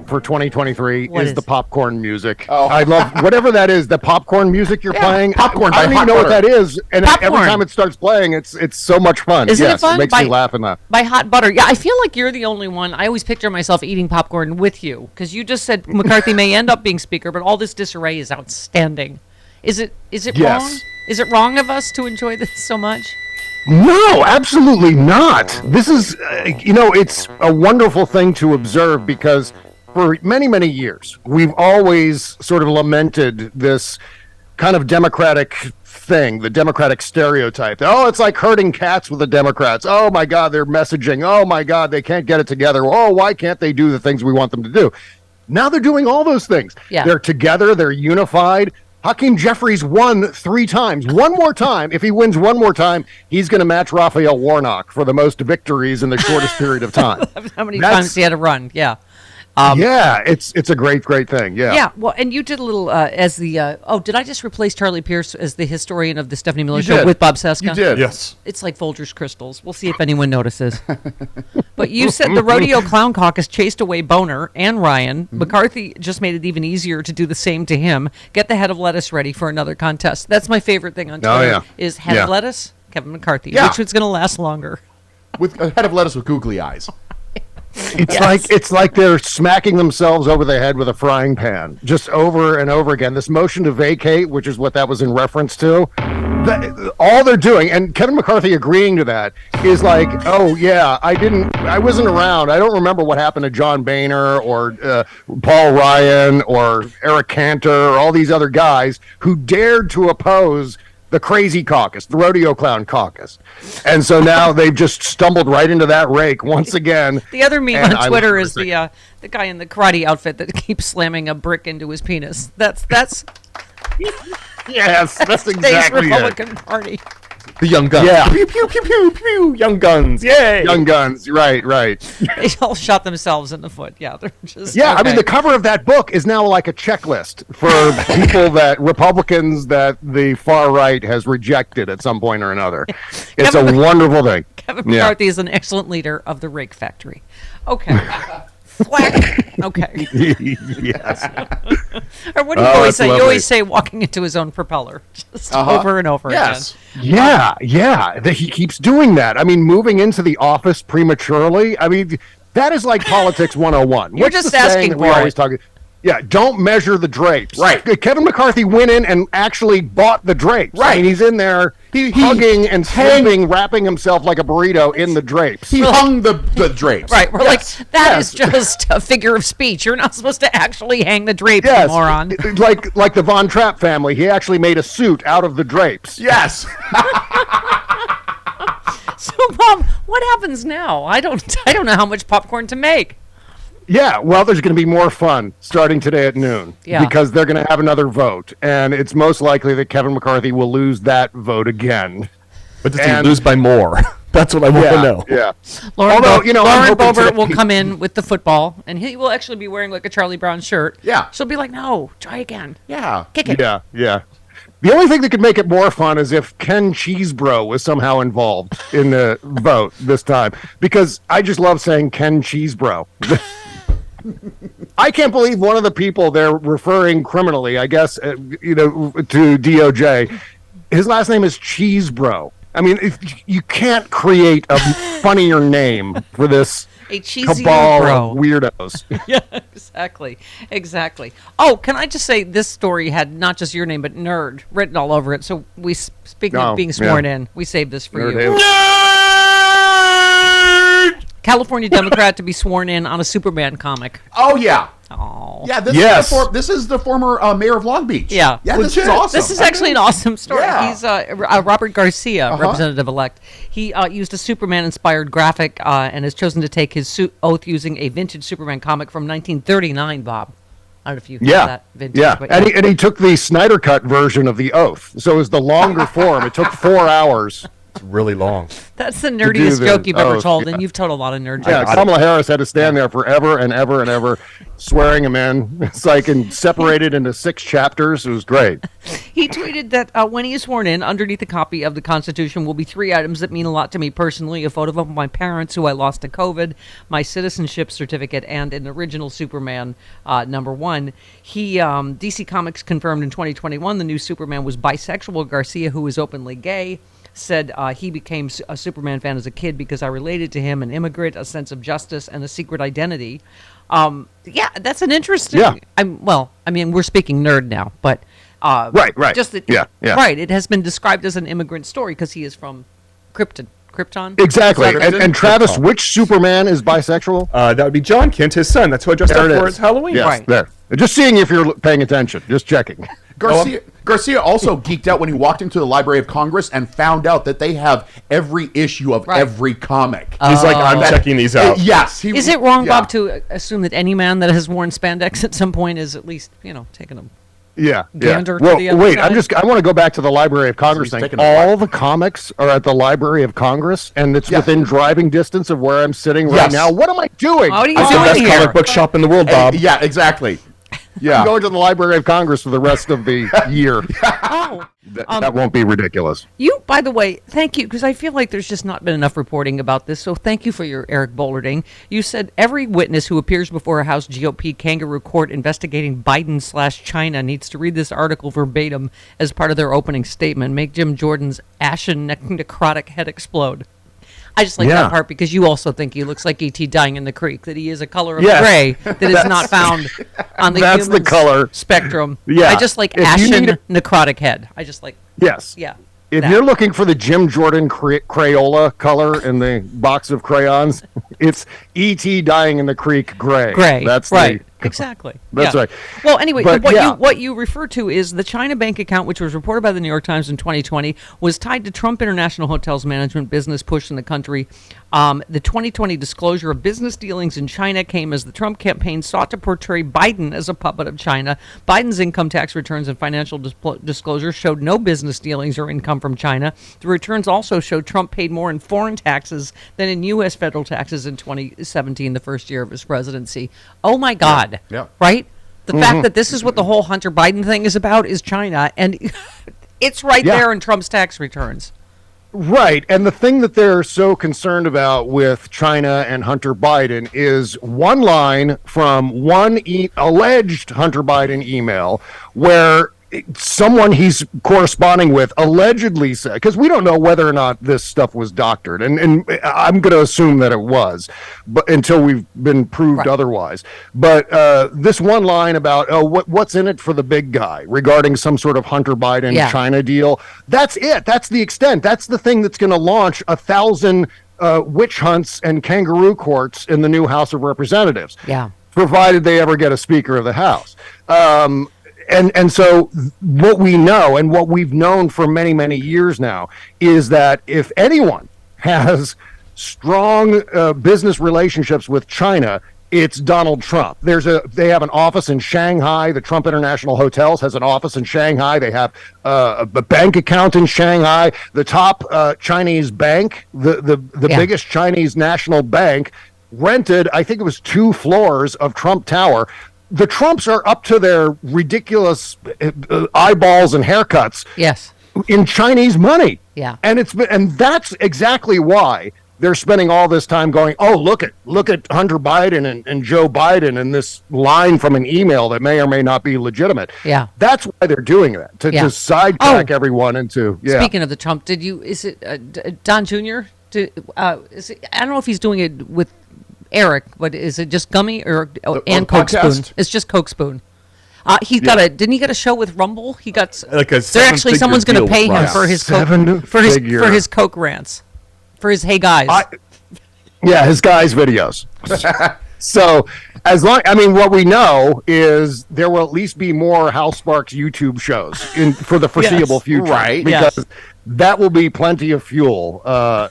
for 2023 What is is the it? popcorn music. Oh. I love whatever that is. The popcorn music you're playing. Popcorn I by don't even Hot know what Butter. that is, and every Popcorn. time it starts playing, it's so much fun. Isn't it Yes, fun? it makes me laugh and laugh. By Hot Butter. Yeah, I feel like you're the only one. I always picture myself eating popcorn with you because you just said McCarthy may end up being speaker, but all this disarray is outstanding. Is it Yes. wrong? Is it wrong of us to enjoy this so much? No, absolutely not. This is, it's a wonderful thing to observe because for many, many years, we've always sort of lamented this kind of Democratic thing, the Democratic stereotype. Oh, it's like herding cats with the Democrats. Oh, my God, they're messaging. Oh, my God, they can't get it together. Oh, why can't they do the things we want them to do? Now they're doing all those things. Yeah. They're together. They're unified. Hakeem Jeffries won 3 times. One more time, if he wins one more time, he's going to match Raphael Warnock for the most victories in the shortest period of time. How many times he had to run? Yeah. Yeah, it's a great thing. Yeah. Yeah, well, and you did a little as the did I just replace Charlie Pierce as the historian of the Stephanie Miller You Show did. with Bob Cesca? You did. Yes. It's like Folgers crystals. We'll see if anyone notices. But you said the Rodeo Clown Caucus chased away Boner and Ryan. Mm-hmm. McCarthy just made it even easier to do the same to him. Get the head of lettuce ready for another contest. That's my favorite thing on Twitter. Oh, yeah. Is head Yeah. of lettuce, Kevin McCarthy. Yeah. Which one's going to last longer? With a head of lettuce with googly eyes. It's like they're smacking themselves over the head with a frying pan, just over and over again. This motion to vacate, which is what that was in reference to, all they're doing, and Kevin McCarthy agreeing to that, is like, oh yeah, I wasn't around. I don't remember what happened to John Boehner or Paul Ryan or Eric Cantor or all these other guys who dared to oppose the crazy caucus, the rodeo clown caucus. And so now they've just stumbled right into that rake once again. The other meme And on Twitter I is the guy in the karate outfit that keeps slamming a brick into his penis. That's Yes, that's today's exactly it. Republican Party. The young guns. Yeah. Pew, pew, pew, pew, pew. Young guns. Yay. Young Guns, right. They all shot themselves in the foot. Yeah, they're just Yeah, okay. I mean, the cover of that book is now like a checklist for people Republicans that the far right has rejected at some point or another. It's a wonderful thing. Kevin Yeah. McCarthy is an excellent leader of the Rake Factory. Okay. Whack. Okay. Yes. Or what do you Oh, always that's say? You lovely. always say walking into his own propeller. Just over and over Yes. again. Yeah. He keeps doing that. I mean, moving into the office prematurely. I mean, that is like politics 101. You're What's just the saying asking that we for always it. talk? Yeah, don't measure the drapes. Right. Kevin McCarthy went in and actually bought the drapes. Right. I mean, he's in there He hugging and sleeping, wrapping himself like a burrito in the drapes. He hung the drapes. Right. We're Yes. like, that is just a figure of speech. You're not supposed to actually hang the drapes, you Yes, moron. like the Von Trapp family, he actually made a suit out of the drapes. Yes. So, Bob, what happens now? I don't know how much popcorn to make. Yeah, well, there's going to be more fun starting today at noon Yeah. because they're going to have another vote, and it's most likely that Kevin McCarthy will lose that vote again. But does he And- lose by more? That's what I want to know. Yeah. Lauren, Although, I'm Lauren hoping Boebert today- will come in with the football, and he will actually be wearing like a Charlie Brown shirt. Yeah. She'll be like, no, try again. Yeah. Kick it. Yeah. The only thing that could make it more fun is if Ken Cheesebro was somehow involved in the vote this time, because I just love saying Ken Cheesebro. I can't believe one of the people they're referring criminally, I guess, to DOJ, his last name is Cheesebro. I mean, you can't create a funnier name for this A cheesy cabal bro. of weirdos. Yeah, exactly. Oh, can I just say this story had not just your name but nerd written all over it. So speaking Oh, of being sworn yeah. in, we saved this for you. Nerd. California Democrat to be sworn in on a Superman comic. Oh, yeah. Oh. Yeah, Yes. this is the former mayor of Long Beach. Yeah. Yeah, this is Legit. awesome. This is actually an awesome story. Yeah. He's Robert Garcia, representative-elect. He used a Superman-inspired graphic and has chosen to take his oath using a vintage Superman comic from 1939, Bob. I don't know if you have that vintage. Yeah, But and he took the Snyder Cut version of the oath, so it was the longer form. It took 4 hours It's really long. That's the nerdiest the joke you've ever oath, told, yeah. and you've told a lot of nerd Yeah, jokes. Kamala Harris had to stand there forever and ever and ever, swearing him in. It's like separated into 6 chapters. It was great. He tweeted that when he is sworn in, underneath a copy of the Constitution will be 3 items that mean a lot to me personally: a photo of my parents who I lost to COVID, my citizenship certificate, and an original Superman #1. DC Comics confirmed in 2021 the new Superman was bisexual. Garcia, who is openly gay, said he became a Superman fan as a kid because I related to him, an immigrant, a sense of justice, and a secret identity. Yeah, that's an interesting. Yeah. We're speaking nerd now, but Right. Just that, Yeah. right. It has been described as an immigrant story because he is from Krypton. Exactly. Krypton? And Travis, Krypton. which Superman is bisexual? That would be John Kent, his son. That's who I dressed There up it for is. as Halloween. Yes, Right. there. Just seeing if you're paying attention. Just checking. Garcia also geeked out when he walked into the Library of Congress and found out that they have every issue of Right. every comic. He's like, I'm checking these out. Yes. Is it wrong, yeah. Bob, to assume that any man that has worn spandex at some point is at least, taking them? Yeah. Gander to Well, the other wait, side? I want to go back to the Library of Congress he's thing. taking a All the comics are at the Library of Congress, and it's Yeah. within driving distance of where I'm sitting right Yes. now. What am I doing? What are you It's the doing best here? comic book shop in the world, Bob. Yeah, exactly. I'm Yeah. going to the Library of Congress for the rest of the year. Oh, That won't be ridiculous. you, by the way, thank you, because I feel like there's just not been enough reporting about this, so thank you for your Eric Bolderding. You said every witness who appears before a House GOP kangaroo court investigating Biden/China needs to read this article verbatim as part of their opening statement. Make Jim Jordan's ashen necrotic head explode. I just like Yeah. that part because you also think he looks like E.T. dying in the creek, that he is a color of Yes. gray that is not found on the That's the human color. spectrum. Yeah. I just like If you ashen need necrotic head. I just like, Yes. yeah. If that. you're looking for the Jim Jordan Crayola color in the box of crayons, it's E.T. dying in the creek gray. Gray. That's right. the Exactly. That's Yeah. right. Well, anyway, But, what yeah. you refer to is the China bank account, which was reported by the New York Times in 2020, was tied to Trump International Hotels management business push in the country. The 2020 disclosure of business dealings in China came as the Trump campaign sought to portray Biden as a puppet of China. Biden's income tax returns and financial disclosures showed no business dealings or income from China. The returns also showed Trump paid more in foreign taxes than in U.S. federal taxes in 2017, the first year of his presidency. Oh, my God. Yeah. Right? The fact that this is what the whole Hunter Biden thing is about is China, and it's right Yeah. there in Trump's tax returns. Right. And the thing that they're so concerned about with China and Hunter Biden is one line from one alleged Hunter Biden email where someone he's corresponding with allegedly said, because we don't know whether or not this stuff was doctored, and I'm going to assume that it was, but until we've been proved Right. otherwise. But this one line about what's in it for the big guy regarding some sort of Hunter Biden Yeah. China deal, that's it. That's the extent. That's the thing that's going to launch 1,000 witch hunts and kangaroo courts in the new House of Representatives. Yeah. Provided they ever get a Speaker of the House. And so what we know and what we've known for many, many years now is that if anyone has strong business relationships with China, it's Donald Trump. They have an office in Shanghai. The Trump International Hotels has an office in Shanghai. They have a bank account in Shanghai. The top Chinese bank, the Yeah. biggest Chinese national bank, rented, I think it was 2 floors of Trump Tower. The Trumps are up to their ridiculous eyeballs and haircuts Yes. in Chinese money. Yeah. And that's exactly why they're spending all this time going, oh, look at Hunter Biden and Joe Biden and this line from an email that may or may not be legitimate. Yeah. That's why they're doing that, to Yeah. sidetrack Oh. everyone into, yeah. Speaking of the Trump, is it Don Jr.? I don't know if he's doing it with Eric, but is it just Gummy and Coke Spoon? podcast? It's just Coke Spoon. Didn't he get a show with Rumble? He got Like a they're actually seven-figure someone's going to deal pay with him Russ. for his Coke, Seven-figure. for his Coke rants, for his Hey Guys. Yeah, his guys' videos. So, what we know is there will at least be more House Sparks YouTube shows for the foreseeable Yes. future, Right. Because Yes. that will be plenty of fuel.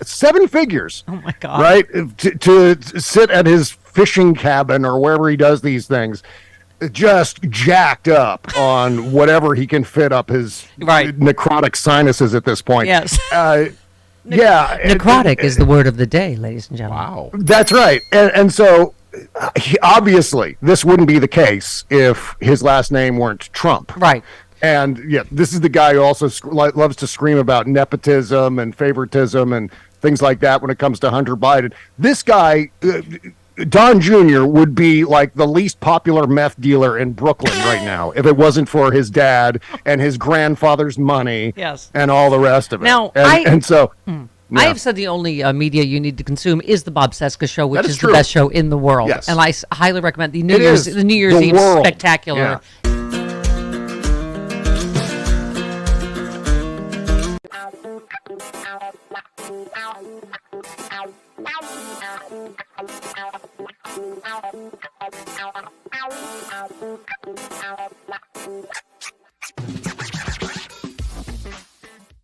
7 figures, Oh my God! right? To sit at his fishing cabin or wherever he does these things, just jacked up on whatever he can fit up his Right. necrotic sinuses at this point. Yes. Yeah, Necrotic is the word of the day, ladies and gentlemen. Wow. That's right. And so obviously this wouldn't be the case if his last name weren't Trump. Right. And yeah, this is the guy who also loves to scream about nepotism and favoritism and things like that when it comes to Hunter Biden. This guy, Don Jr., would be like the least popular meth dealer in Brooklyn right now if it wasn't for his dad and his grandfather's money. Yes. And all the rest of it. Now, I have said the only media you need to consume is the Bob Cesca Show, which is true. the best show in the world. Yes. And I highly recommend the New It Year's is. Eve world. spectacular. Yeah.